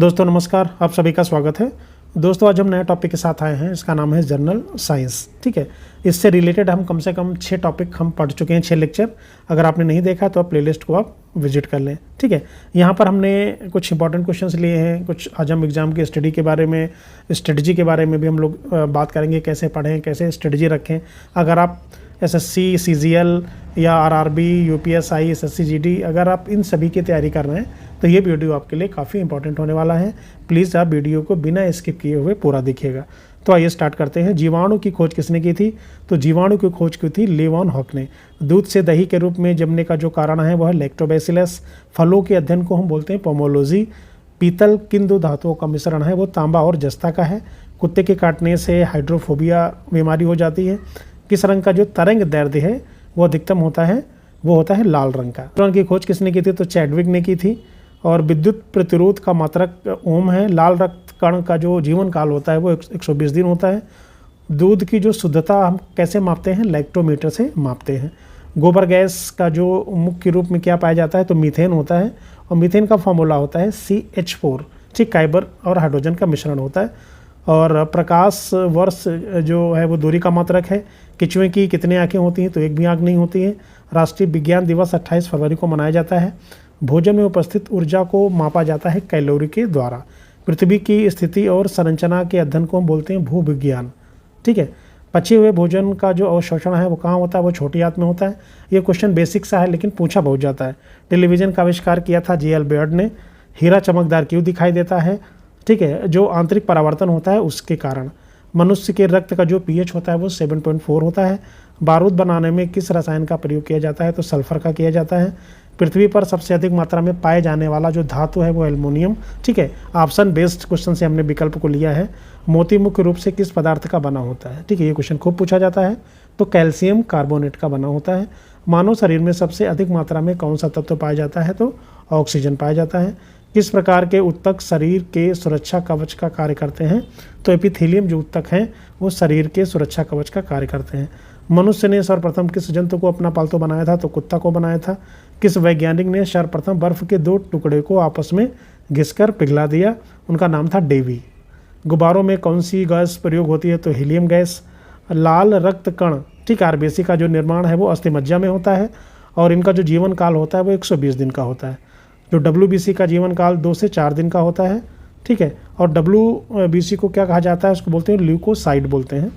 दोस्तों नमस्कार, आप सभी का स्वागत है। दोस्तों आज हम नए टॉपिक के साथ आए हैं, इसका नाम है जनरल साइंस। ठीक है, इससे रिलेटेड हम कम से कम 6 टॉपिक हम पढ़ चुके हैं, 6 लेक्चर। अगर आपने नहीं देखा तो आप प्लेलिस्ट को आप विजिट कर लें। ठीक है, यहाँ पर हमने कुछ इंपॉर्टेंट क्वेश्चंस लिए हैं, कुछ आज हम एग्जाम की स्टडी के बारे में, स्ट्रेटजी के बारे में भी हम लोग बात करेंगे, कैसे पढ़ें, कैसे स्ट्रेटजी रखें। अगर आप एसएससी, सीजीएल या आरआरबी, यूपीएसआई, एसएससी जीडी, अगर आप इन सभी की तैयारी कर रहे हैं तो ये वीडियो आपके लिए काफ़ी इंपॉर्टेंट होने वाला है। प्लीज़ आप वीडियो को बिना स्किप किए हुए पूरा देखिएगा। तो आइए स्टार्ट करते हैं। जीवाणु की खोज किसने की थी? तो जीवाणु की खोज की थी लेवनहॉक ने। दूध से दही के रूप में जमने का जो कारण है वह है लैक्टोबैसिलस। फलों के अध्ययन को हम बोलते हैं पोमोलॉजी। पीतल किन दो धातुओं का मिश्रण है? वो तांबा और जस्ता का है। कुत्ते के काटने से हाइड्रोफोबिया बीमारी हो जाती है। किस रंग का जो तरंग दैर्ध्य है वो अधिकतम होता है? वो होता है लाल रंग का। न्यूट्रॉन की खोज किसने की थी? तो चैडविक ने की थी। और विद्युत प्रतिरोध का मात्रक ओम है। लाल रक्त कण का जो जीवन काल होता है वो 120 दिन होता है। दूध की जो शुद्धता हम कैसे मापते हैं? लैक्टोमीटर से मापते हैं। गोबर गैस का जो मुख्य रूप में क्या पाया जाता है? तो मीथेन होता है। और मीथेन का फॉर्मूला होता है CH4। ठीक, कार्बन और हाइड्रोजन का मिश्रण होता है। और प्रकाश वर्ष जो है वो दूरी का मात्रक है। केंचुए की कितनी आंखें होती हैं? तो एक भी आंख नहीं होती है। राष्ट्रीय विज्ञान दिवस 28 फरवरी को मनाया जाता है। भोजन में उपस्थित ऊर्जा को मापा जाता है कैलोरी के द्वारा। पृथ्वी की स्थिति और संरचना के अध्ययन को हम बोलते हैं भूविज्ञान। ठीक है, पचे हुए भोजन का जो अवशोषण है वो कहाँ होता है? वो छोटी आंत में होता है। ये क्वेश्चन बेसिक सा है लेकिन पूछा बहुत जाता है। टेलीविज़न का आविष्कार किया था J.L. बेयर्ड ने। हीरा चमकदार क्यों दिखाई देता है? ठीक है, जो आंतरिक परावर्तन होता है उसके कारण। मनुष्य के रक्त का जो pH होता है वो 7.4 होता है। बारूद बनाने में किस रसायन का प्रयोग किया जाता है? तो सल्फर का किया जाता है। पृथ्वी पर सबसे अधिक मात्रा में पाए जाने वाला जो धातु है वो एल्युमिनियम। ठीक है, ऑप्शन बेस्ड क्वेश्चन से हमने विकल्प को लिया है। मोती मुख्य रूप से किस पदार्थ का बना होता है? ठीक है, ये क्वेश्चन खूब पूछा जाता है। तो कैल्शियम कार्बोनेट का बना होता है। मानव शरीर में सबसे अधिक मात्रा में कौन सा तत्व पाया जाता है? तो ऑक्सीजन पाया जाता है। किस प्रकार के उत्तक शरीर के सुरक्षा कवच का कार्य करते हैं? तो एपिथेलियम जो उत्तक हैं वो शरीर के सुरक्षा कवच का कार्य करते हैं। मनुष्य ने सर्वप्रथम किस जंतु को अपना पालतू बनाया था? तो कुत्ता को बनाया था। किस वैज्ञानिक ने सर्वप्रथम बर्फ के 2 टुकड़े को आपस में घिसकर पिघला दिया? उनका नाम था डेवी। गुब्बारों में कौन सी गैस प्रयोग होती है? तो हीलियम गैस। लाल रक्त कण, ठीक, आरबीसी का जो निर्माण है वो अस्थिमज्जा में होता है। और इनका जो जीवन काल होता है वो 120 दिन का होता है। जो WBC का जीवन काल 2 से 4 दिन का होता है। ठीक है, और WBC को क्या कहा जाता है? उसको बोलते हैं ल्यूकोसाइड बोलते हैं।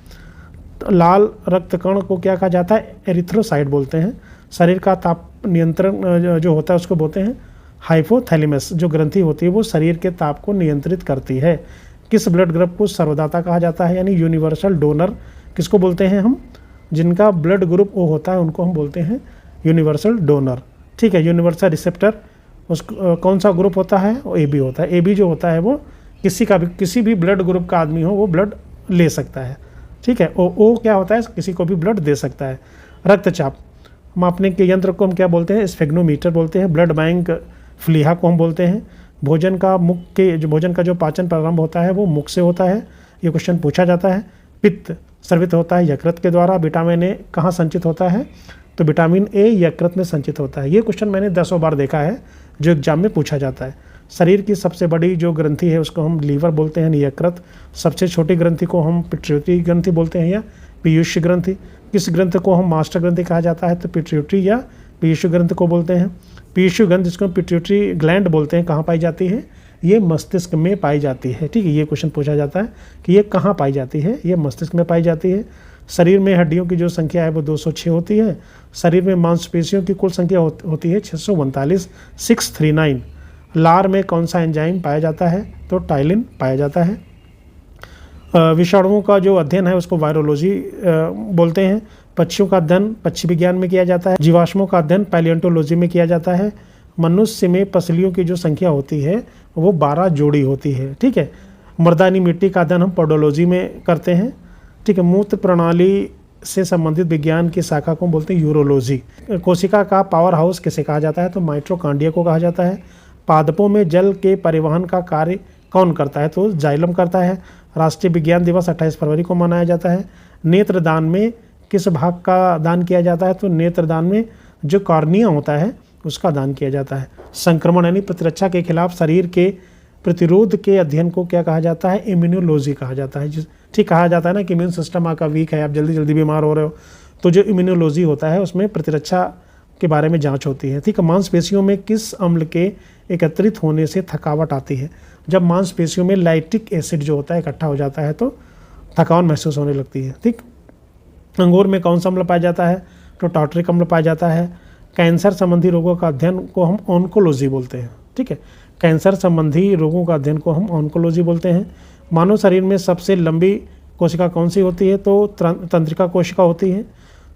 तो लाल रक्त कण को क्या कहा जाता है? एरिथ्रोसाइड बोलते हैं। शरीर का ताप नियंत्रण जो होता है उसको बोलते हैं हाइपोथैलेमस। जो ग्रंथि होती है वो शरीर के ताप को नियंत्रित करती है। किस ब्लड ग्रुप को सर्वदाता कहा जाता है? यानी यूनिवर्सल डोनर किसको बोलते हैं हम? जिनका ब्लड ग्रुप O होता है उनको हम बोलते हैं यूनिवर्सल डोनर। ठीक है, यूनिवर्सल रिसेप्टर उस कौन सा ग्रुप होता है? वो AB होता है। AB जो होता है वो किसी भी ब्लड ग्रुप का आदमी हो वो ब्लड ले सकता है। ठीक है, O क्या होता है? किसी को भी ब्लड दे सकता है। रक्तचाप मापने के यंत्र को हम क्या बोलते हैं? स्फेग्नोमीटर बोलते हैं। ब्लड बैंक फ्लीहा को हम बोलते हैं। भोजन का जो पाचन प्रारंभ होता है वो मुख से होता है। ये क्वेश्चन पूछा जाता है। पित्त स्रावित होता है यकृत के द्वारा। विटामिन A कहाँ संचित होता है? तो विटामिन A यकृत में संचित होता है। ये क्वेश्चन मैंने 10 बार देखा है, जो एग्जाम में पूछा जाता है। शरीर की सबसे बड़ी जो ग्रंथि है उसको हम लीवर बोलते हैं, यकृत। सबसे छोटी ग्रंथि को हम पिट्यूटरी ग्रंथि बोलते हैं या पीयूष ग्रंथि। किस ग्रंथि को हम मास्टर ग्रंथि कहा जाता है? तो पिट्यूटरी या पीयूष ग्रंथि को बोलते हैं। पीयूष ग्रंथि जिसको पिट्यूटरी ग्लैंड बोलते हैं, कहाँ पाई जाती है? ये मस्तिष्क में पाई जाती है। ठीक है, ये क्वेश्चन पूछा जाता है कि ये कहाँ पाई जाती है? ये मस्तिष्क में पाई जाती है। शरीर में हड्डियों की जो संख्या है वो 206 होती है। शरीर में मांसपेशियों की कुल संख्या होती है 639, 639। लार में कौन सा एंजाइम पाया जाता है? तो टाइलिन पाया जाता है। विषाणुओं का जो अध्ययन है उसको वायरोलॉजी बोलते हैं। पक्षियों का अध्ययन पक्षी विज्ञान में किया जाता है। जीवाश्मों का अध्ययन पैलियोंटोलॉजी में किया जाता है। मनुष्य में पसलियों की जो संख्या होती है वो 12 जोड़ी होती है। ठीक है, मर्दानी मिट्टी का अध्ययन हम पोडोलॉजी में करते हैं। ठीक है, मूत्र प्रणाली से संबंधित विज्ञान की शाखा को बोलते हैं यूरोलॉजी। कोशिका का पावर हाउस किसे कहा जाता है? तो माइटोकॉन्ड्रिया को कहा जाता है। पादपों में जल के परिवहन का कार्य कौन करता है? तो जाइलम करता है। राष्ट्रीय विज्ञान दिवस 28 फरवरी को मनाया जाता है। नेत्रदान में किस भाग का दान किया जाता है? तो नेत्रदान में जो कॉर्निया होता है उसका दान किया जाता है। संक्रमण यानी प्रतिरक्षा के खिलाफ शरीर के प्रतिरोध के अध्ययन को क्या कहा जाता है? इम्यूनोलॉजी कहा जाता है। ठीक कहा जाता है ना कि इम्यून सिस्टम आपका वीक है, आप जल्दी जल्दी बीमार हो रहे हो, तो जो इम्यूनोलॉजी होता है उसमें प्रतिरक्षा के बारे में जांच होती है। ठीक है। मांसपेशियों में किस अम्ल के एकत्रित होने से थकावट आती है? जब मांसपेशियों में लैक्टिक एसिड जो होता है इकट्ठा हो जाता है तो थकान महसूस होने लगती है। ठीक। अंगूर में कौन सा अम्ल पाया जाता है? तो टार्टरिक अम्ल पाया जाता है। कैंसर संबंधी रोगों का अध्ययन को हम ऑन्कोलॉजी बोलते हैं। ठीक है। कैंसर संबंधी रोगों का अध्ययन को हम ऑन्कोलॉजी बोलते हैं। मानव शरीर में सबसे लंबी कोशिका कौन सी होती है? तो तंत्रिका कोशिका होती है।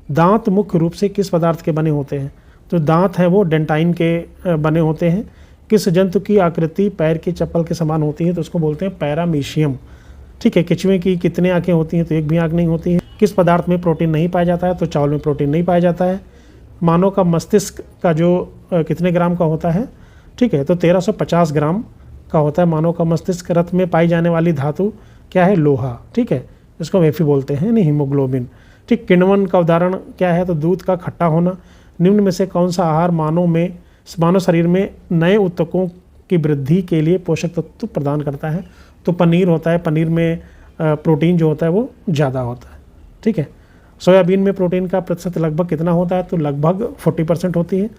दांत मुख्य रूप से किस पदार्थ के बने होते हैं? तो दांत हैं वो डेंटाइन के बने होते हैं। किस जंतु की आकृति पैर की चप्पल के समान होती है? तो उसको बोलते हैं पैरामीशियम। ठीक है। केंचुए की कितने आंखें होती हैं? तो एक भी आंख नहीं होती है। किस पदार्थ में प्रोटीन नहीं पाया जाता है? तो चावल में प्रोटीन नहीं पाया जाता है। मानव का मस्तिष्क का जो कितने ग्राम का होता है? ठीक है। तो 1350 ग्राम का होता है मानव का मस्तिष्क। रक्त में पाई जाने वाली धातु क्या है? लोहा। ठीक है। इसको एफी बोलते हैं, नहीं हीमोग्लोबिन। ठीक। किण्वन का उदाहरण क्या है? तो दूध का खट्टा होना। निम्न में से कौन सा आहार मानव शरीर में नए ऊतकों की वृद्धि के लिए पोषक तत्व प्रदान करता है? तो पनीर होता है। पनीर में प्रोटीन जो होता है वो ज़्यादा होता है। ठीक है। सोयाबीन में प्रोटीन का प्रतिशत लगभग कितना होता है? तो लगभग 40% होती है।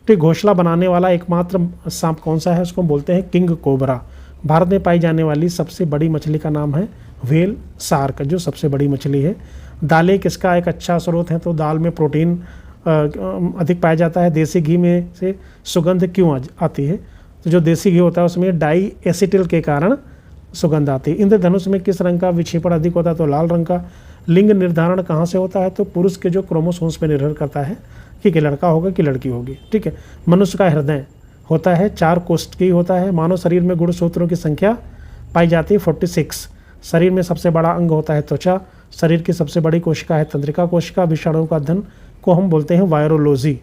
ठीक। घोंसला बनाने वाला एकमात्र सांप कौन सा है? उसको बोलते हैं किंग कोबरा। भारत में पाई जाने वाली सबसे बड़ी मछली का नाम है व्हेल शार्क, जो सबसे बड़ी मछली है। दालें किसका एक अच्छा स्रोत है? तो दाल में प्रोटीन अधिक पाया जाता है। देसी घी में से सुगंध क्यों आती है? तो जो देसी घी होता है उसमें डाई एसिटिल के कारण सुगंध आती है। इंद्रधनुष में किस रंग का विक्षेपण अधिक होता है? तो लाल रंग का। लिंग निर्धारण कहाँ से होता है? तो पुरुष के जो क्रोमोसोम्स पर निर्भर करता है कि लड़का होगा कि लड़की होगी। ठीक है। मनुष्य का हृदय होता है 4 कोष्ठकीय होता है। मानव शरीर में गुणसूत्रों की संख्या पाई जाती है 46। शरीर में सबसे बड़ा अंग होता है त्वचा। शरीर की सबसे बड़ी कोशिका है तंत्रिका कोशिका। विषाणुओं का अध्ययन को हम बोलते हैं वायरोलॉजी।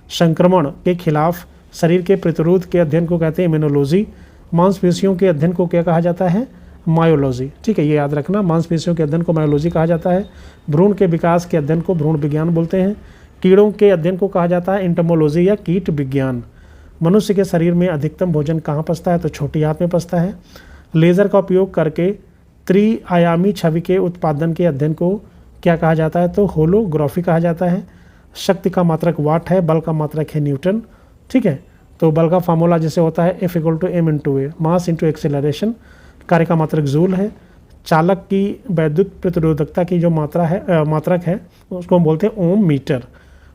संक्रमण के खिलाफ शरीर के प्रतिरोध के अध्ययन को कहते हैं इम्यूनोलॉजी। मांसपेशियों के अध्ययन को क्या कहा जाता है? मायोलॉजी। ठीक है। ये याद रखना, मांसपेशियों के अध्ययन को मायोलॉजी कहा जाता है। भ्रूण के विकास के अध्ययन को भ्रूण विज्ञान बोलते हैं। कीड़ों के अध्ययन को कहा जाता है एंटोमोलॉजी या कीट विज्ञान। मनुष्य के शरीर में अधिकतम भोजन कहाँ पचता है? तो छोटी आंत में पचता है। लेज़र का उपयोग करके त्रिआयामी छवि के उत्पादन के अध्ययन को क्या कहा जाता है? तो होलोग्राफी कहा जाता है। शक्ति का मात्रक वाट है। बल का मात्रक है न्यूटन। ठीक है। तो बल का फार्मूला जैसे होता है F = m × a, mass × acceleration. कार्य का मात्रक जूल है। चालक की वैद्युत प्रतिरोधकता की जो मात्रक है उसको हम बोलते हैं ओम मीटर।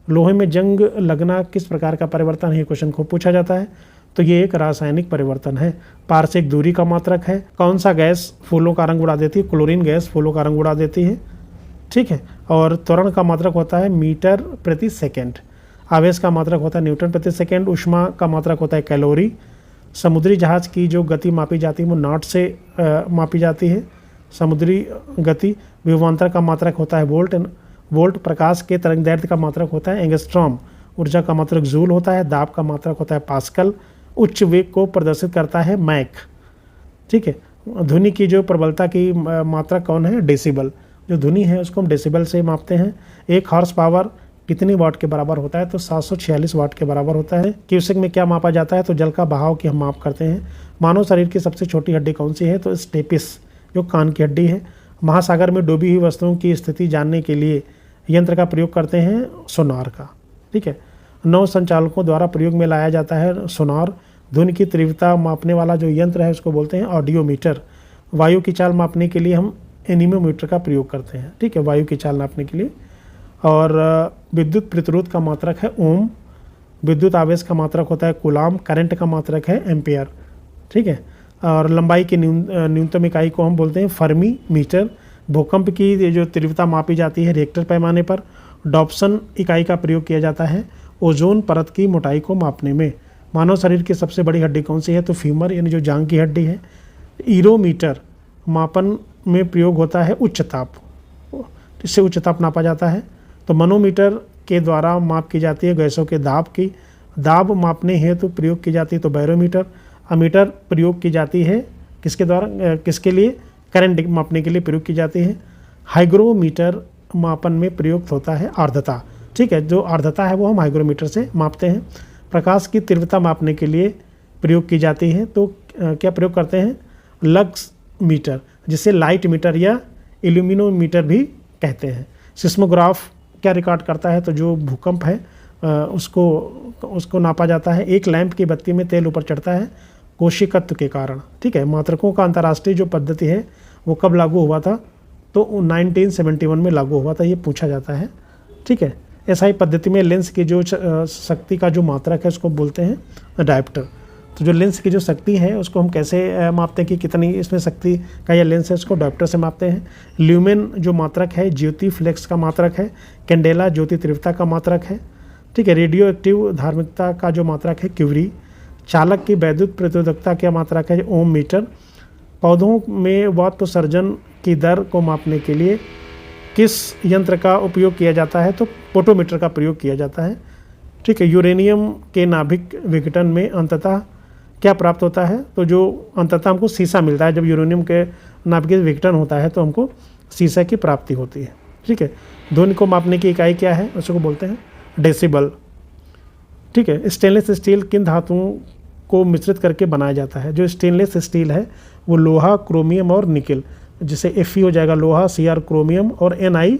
लोहे में जंग लगना किस प्रकार का परिवर्तन है? क्वेश्चन को पूछा जाता है। तो ये एक रासायनिक परिवर्तन है। पारसिक दूरी का मात्रक है। कौन सा गैस फूलों का रंग उड़ा देती है? क्लोरीन गैस फूलों का रंग उड़ा देती है। ठीक है। और त्वरण का मात्रक होता है मीटर प्रति सेकेंड। आवेश का मात्रक होता है न्यूटन प्रति सेकेंड। ऊष्मा का मात्रक होता है कैलोरी। समुद्री जहाज की जो गति मापी जाती है वो नॉट से मापी जाती है। समुद्री गति। विभवांतर का मात्रक होता है वोल्ट। प्रकाश के तरंगदैर्घ्य का मात्रक होता है एंगस्ट्रॉम। ऊर्जा का मात्रक जूल होता है। दाब का मात्रक होता है पास्कल। उच्च वेग को प्रदर्शित करता है मैक। ठीक है। ध्वनि की जो प्रबलता की मात्रक कौन है? डेसिबल। जो ध्वनि है उसको हम डेसिबल से मापते हैं। 1 हॉर्स पावर कितनी वाट के बराबर होता है? तो 746 वाट के बराबर होता है। क्यूसेक में क्या मापा जाता है? तो जल का बहाव की हम माप करते हैं। मानव शरीर की सबसे छोटी हड्डी कौन सी है? तो स्टेपिस, जो कान की हड्डी है। महासागर में डूबी हुई वस्तुओं की स्थिति जानने के लिए यंत्र का प्रयोग करते हैं सोनार का। ठीक है। नौ संचालकों द्वारा प्रयोग में लाया जाता है सोनार। ध्वनि की तीव्रता मापने वाला जो यंत्र है उसको बोलते हैं ऑडियोमीटर। वायु की चाल मापने के लिए हम एनीमोमीटर का प्रयोग करते हैं। ठीक है। वायु की चाल नापने के लिए। और विद्युत प्रतिरोध का मात्रक है ओम। विद्युत आवेश का मात्रक होता है कूलाम। करंट का मात्रक है एम्पियर। ठीक है। और लंबाई की न्यूनतम इकाई को हम बोलते हैं फर्मी मीटर। भूकंप की जो तीव्रता मापी जाती है रिएक्टर पैमाने पर। डॉप्सन इकाई का प्रयोग किया जाता है ओजोन परत की मोटाई को मापने में। मानव शरीर की सबसे बड़ी हड्डी कौन सी है? तो फीमर, यानी जो जांघ की हड्डी है। ईरोमीटर मापन में प्रयोग होता है उच्च ताप, इससे उच्च ताप नापा जाता है। तो मनोमीटर के द्वारा माप की जाती है गैसों के दाब की। दाब मापने हेतु प्रयोग की जाती है तो बैरोमीटर। अमीटर प्रयोग की जाती है किसके द्वारा? किसके लिए? करंट मापने के लिए प्रयोग की जाती है। हाइग्रोमीटर मापन में प्रयुक्त होता है आर्द्रता। ठीक है। जो आर्द्रता है वो हम हाइग्रोमीटर से मापते हैं। प्रकाश की तीव्रता मापने के लिए प्रयोग की जाती है। तो क्या प्रयोग करते हैं, लक्स मीटर, जिसे लाइट मीटर या इल्यूमिनोमीटर भी कहते हैं। सिस्मोग्राफ क्या रिकॉर्ड करता है, तो जो भूकंप है उसको नापा जाता है। एक लैंप की बत्ती में तेल ऊपर चढ़ता है कोशिकत्व के कारण। ठीक है, मात्रकों का अंतर्राष्ट्रीय जो पद्धति है वो कब लागू हुआ था, तो 1971 में लागू हुआ था, ये पूछा जाता है। ठीक है, एसआई पद्धति में लेंस की जो शक्ति का जो मात्रक है उसको बोलते हैं डायोप्टर। तो जो लेंस की जो शक्ति है उसको हम कैसे मापते हैं कि कितनी इसमें शक्ति का यह लेंस है, उसको डायोप्टर से मापते हैं। ल्यूमेन जो मात्रक है ज्योति फ्लेक्स का मात्रक है। कैंडेला ज्योति तीव्रता का मात्रक है। ठीक है, रेडियो एक्टिव धार्मिकता का जो मात्रक है क्यूरी। चालक की वैद्युत प्रतिरोधकता का मात्रक है ओम मीटर। पौधों में वातोत्सर्जन की दर को मापने के लिए किस यंत्र का उपयोग किया जाता है, तो पोटोमीटर का प्रयोग किया जाता है। ठीक है, यूरेनियम के नाभिक विघटन में अंततः क्या प्राप्त होता है, तो जो अंततः हमको सीसा मिलता है। जब यूरेनियम के नाभिक विघटन होता है तो हमको सीसा की प्राप्ति होती है। ठीक है, ध्वनि को मापने की इकाई क्या है, उसको बोलते हैं डेसिबल। ठीक है, स्टेनलेस स्टील किन धातुओं को मिश्रित करके बनाया जाता है, जो स्टेनलेस स्टील है वो लोहा, क्रोमियम और निकेल, जिसे Fe हो जाएगा लोहा, Cr क्रोमियम और Ni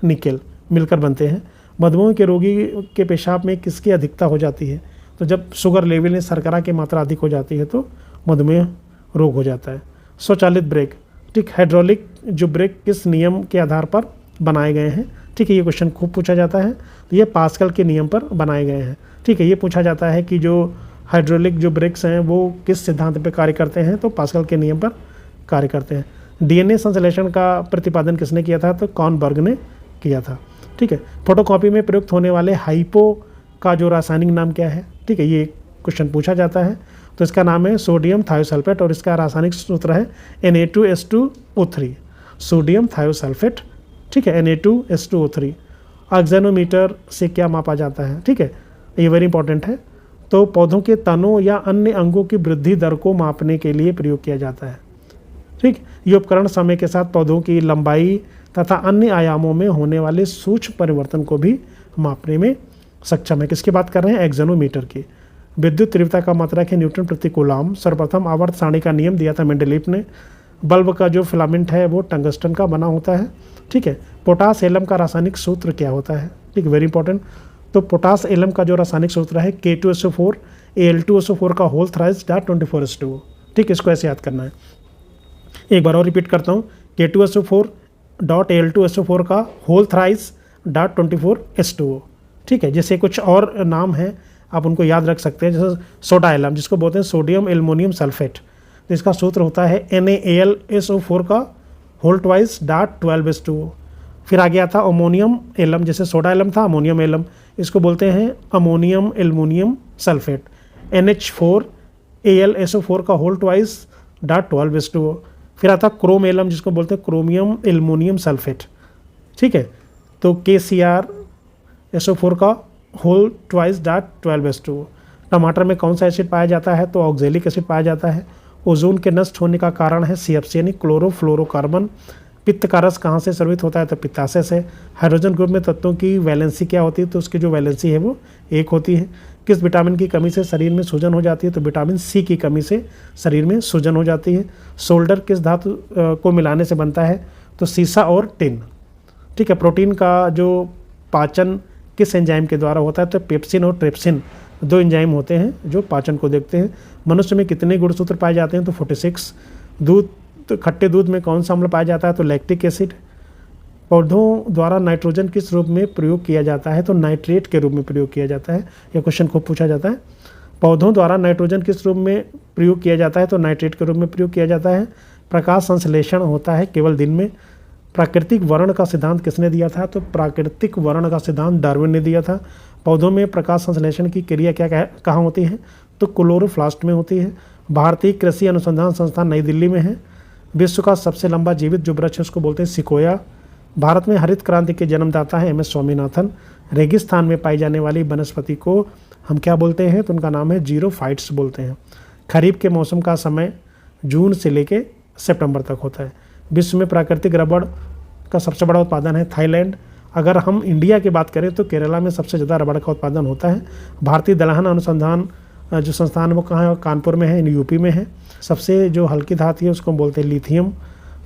निकेल मिलकर बनते हैं। मधुमेह के रोगी के पेशाब में किसकी अधिकता हो जाती है, तो जब शुगर लेवल में शर्करा की मात्रा अधिक हो जाती है तो मधुमेह रोग हो जाता है। स्वचालित ब्रेक। ठीक, हाइड्रोलिक जो ब्रेक किस नियम के आधार पर बनाए गए हैं। ठीक है, ये क्वेश्चन खूब पूछा जाता है। तो ये पास्कल के नियम पर बनाए गए हैं। ठीक है, ये पूछा जाता है कि जो हाइड्रोलिक जो ब्रेक्स हैं वो किस सिद्धांत पर कार्य करते हैं, तो पास्कल के नियम पर कार्य करते हैं। डीएनए संश्लेषण का प्रतिपादन किसने किया था, तो कॉर्नबर्ग ने किया था। ठीक है, फोटोकॉपी में प्रयुक्त होने वाले हाइपो का जो रासायनिक नाम क्या है। ठीक है, ये क्वेश्चन पूछा जाता है। तो इसका नाम है सोडियम थायोसल्फेट और इसका रासायनिक सूत्र है Na2H2O3, सोडियम थायोसल्फेट। ठीक है, Na2H2O3। ऑक्जेनोमीटर से क्या मापा जाता है, ठीक है, ये वेरी इंपॉर्टेंट है। तो पौधों के तनों या अन्य अंगों की वृद्धि दर को मापने के लिए प्रयोग किया जाता है। ठीक, ये उपकरण समय के साथ पौधों की लंबाई तथा अन्य आयामों में होने वाले सूक्ष्म परिवर्तन को भी मापने में सक्षम है। किसकी बात कर रहे हैं, एक्सोनोमीटर की। विद्युत तीव्रता का मात्रक है न्यूटन प्रति कूलम। सर्वप्रथम आवर्त सारणी का नियम दिया था मेंडलीफ ने। बल्ब का जो फिलामेंट है वो टंगस्टन का बना होता है। ठीक है, पोटास एलम का रासायनिक सूत्र क्या होता है, ठीक, वेरी इंपॉर्टेंट। तो पोटास एलम का जो रासायनिक सूत्र है K2SO4 Al2SO4 का होल थ्राइस डॉट 24H2O। ठीक, इसको ऐसे याद करना है। एक बार और रिपीट करता हूँ, K2SO4 डॉट Al2SO4 का होल थ्राइस डॉट 24H2O। ठीक है, जैसे कुछ और नाम हैं आप उनको याद रख सकते हैं, जैसे सोडा एलम जिसको बोलते हैं सोडियम एल्युमिनियम सल्फेट, तो इसका सूत्र होता है NaAlSO4 का होल ट्वाइस डॉट 12H2O। फिर आ गया था अमोनियम एलम, जैसे सोडा एलम था अमोनियम एलम, इसको बोलते हैं अमोनियम एल्युमिनियम सल्फेट, NH4AlSO4 का होल ट्वाइस डॉट 12H2O। फिर आता क्रोम एलम जिसको बोलते हैं क्रोमियम एल्युमिनियम सल्फेट। ठीक है, तो KCrSO4 का होल ट्वाइस डॉट 12H2O। टमाटर में कौन सा एसिड पाया जाता है, तो ऑक्जेलिक एसिड पाया जाता है। ओजोन के नष्ट होने का कारण है CFC यानी क्लोरोफ्लोरोकार्बन। पित्त का रस कहाँ से स्रावित होता है, तो पित्ताशय से। हाइड्रोजन ग्रुप में तत्वों की वैलेंसी क्या होती है, तो उसकी जो वैलेंसी है वो 1 होती है। किस विटामिन की कमी से शरीर में सूजन हो जाती है, तो विटामिन C की कमी से शरीर में सूजन हो जाती है। सोल्डर किस धातु को मिलाने से बनता है, तो सीसा और टिन। ठीक है, प्रोटीन का जो पाचन किस एंजाइम के द्वारा होता है, तो पेप्सिन और ट्रिप्सिन 2 एंजाइम होते हैं जो पाचन को देखते हैं। मनुष्य में कितने गुणसूत्र पाए जाते हैं, तो 46। दूध, तो खट्टे दूध में कौन सा अम्ल पाया जाता है, तो लैक्टिक एसिड। पौधों द्वारा नाइट्रोजन किस रूप में प्रयोग किया जाता है, तो नाइट्रेट के रूप में प्रयोग किया जाता है। यह क्वेश्चन खूब पूछा जाता है। पौधों द्वारा नाइट्रोजन किस रूप में प्रयोग किया जाता है, तो नाइट्रेट के रूप में प्रयोग किया जाता है। प्रकाश संश्लेषण होता है केवल दिन में। प्राकृतिक वर्ण का सिद्धांत किसने दिया था, तो प्राकृतिक वर्ण का सिद्धांत डार्विन ने दिया था। पौधों में प्रकाश संश्लेषण की क्रिया क्या कहाँ होती है, तो क्लोरोप्लास्ट में होती है। भारतीय कृषि अनुसंधान संस्थान नई दिल्ली में है। विश्व का सबसे लंबा जीवित जो वृक्ष है उसको बोलते हैं सिकोया। भारत में हरित क्रांति के जन्मदाता है MS स्वामीनाथन। रेगिस्तान में पाई जाने वाली वनस्पति को हम क्या बोलते हैं, तो उनका नाम है जीरोफाइट्स बोलते हैं। खरीफ के मौसम का समय जून से लेके सितंबर तक होता है। विश्व में प्राकृतिक रबड़ का सबसे बड़ा उत्पादन है थाईलैंड। अगर हम इंडिया की बात करें तो केरला में सबसे ज़्यादा रबड़ का उत्पादन होता है। भारतीय दलहन अनुसंधान जो संस्थान है वो कहाँ है, कानपुर में है, यूपी में है। सबसे जो हल्की धातु है उसको बोलते हैं लिथियम।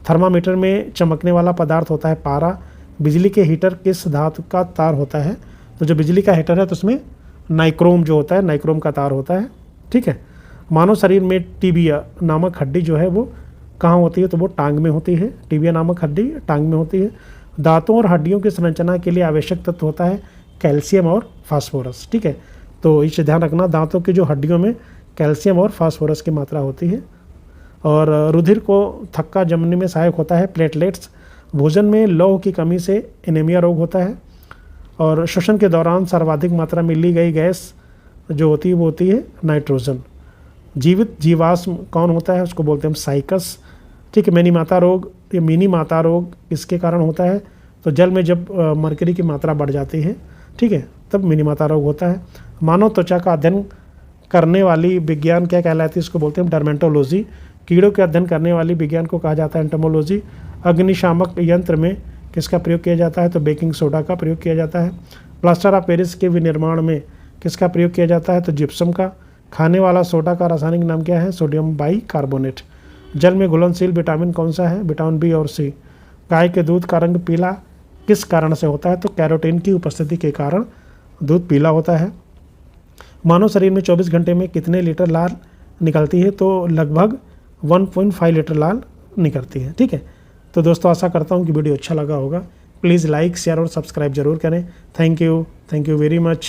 थर्मामीटर में चमकने वाला पदार्थ होता है पारा। बिजली के हीटर किस धातु का तार होता है? तो जो बिजली का हीटर है तो उसमें नाइक्रोम जो होता है, नाइक्रोम का तार होता है, ठीक है। मानव शरीर में टिबिया नामक हड्डी जो है वो कहाँ होती है? तो वो टांग में होती है। टिबिया नामक हड्डी टांग में होती है। दांतों और हड्डियों की संरचना के लिए आवश्यक तत्व होता है कैल्शियम और फास्फोरस, ठीक है। तो इसे ध्यान रखना, दांतों की जो हड्डियों में कैल्शियम और फास्फोरस की मात्रा होती है। और रुधिर को थक्का जमने में सहायक होता है प्लेटलेट्स। भोजन में लौह की कमी से एनीमिया रोग होता है। और श्वसन के दौरान सर्वाधिक मात्रा में ली गई गैस जो होती है वो होती है नाइट्रोजन। जीवित जीवाश्म कौन होता है? उसको बोलते हैं हम साइकस, ठीक है। मिनी माता रोग इसके कारण होता है, तो जल में जब मरकरी की मात्रा बढ़ जाती है, ठीक है, तब मिनी माता रोग होता है। मानव त्वचा का अध्ययन करने वाली विज्ञान क्या कहलाती है? इसको बोलते हैं डर्मेटोलॉजी। कीड़ों के अध्ययन करने वाली विज्ञान को कहा जाता है एंटोमोलॉजी। अग्निशामक यंत्र में किसका प्रयोग किया जाता है? तो बेकिंग सोडा का प्रयोग किया जाता है। प्लास्टर ऑफ पेरिस के विनिर्माण में किसका प्रयोग किया जाता है? तो जिप्सम का। खाने वाला सोडा का रासायनिक नाम क्या है? Sodium bicarbonate. जल में घुलनशील विटामिन कौन सा है? विटामिन बी और सी। गाय के दूध का रंग पीला किस कारण से होता है? तो कैरोटीन की उपस्थिति के कारण दूध पीला होता है। मानव शरीर में 24 घंटे में कितने लीटर लाल निकलती है? तो लगभग 1.5 लीटर लाल निकलती है, ठीक है। तो दोस्तों आशा करता हूँ कि वीडियो अच्छा लगा होगा। प्लीज़ लाइक, शेयर और सब्सक्राइब जरूर करें। Thank you very much.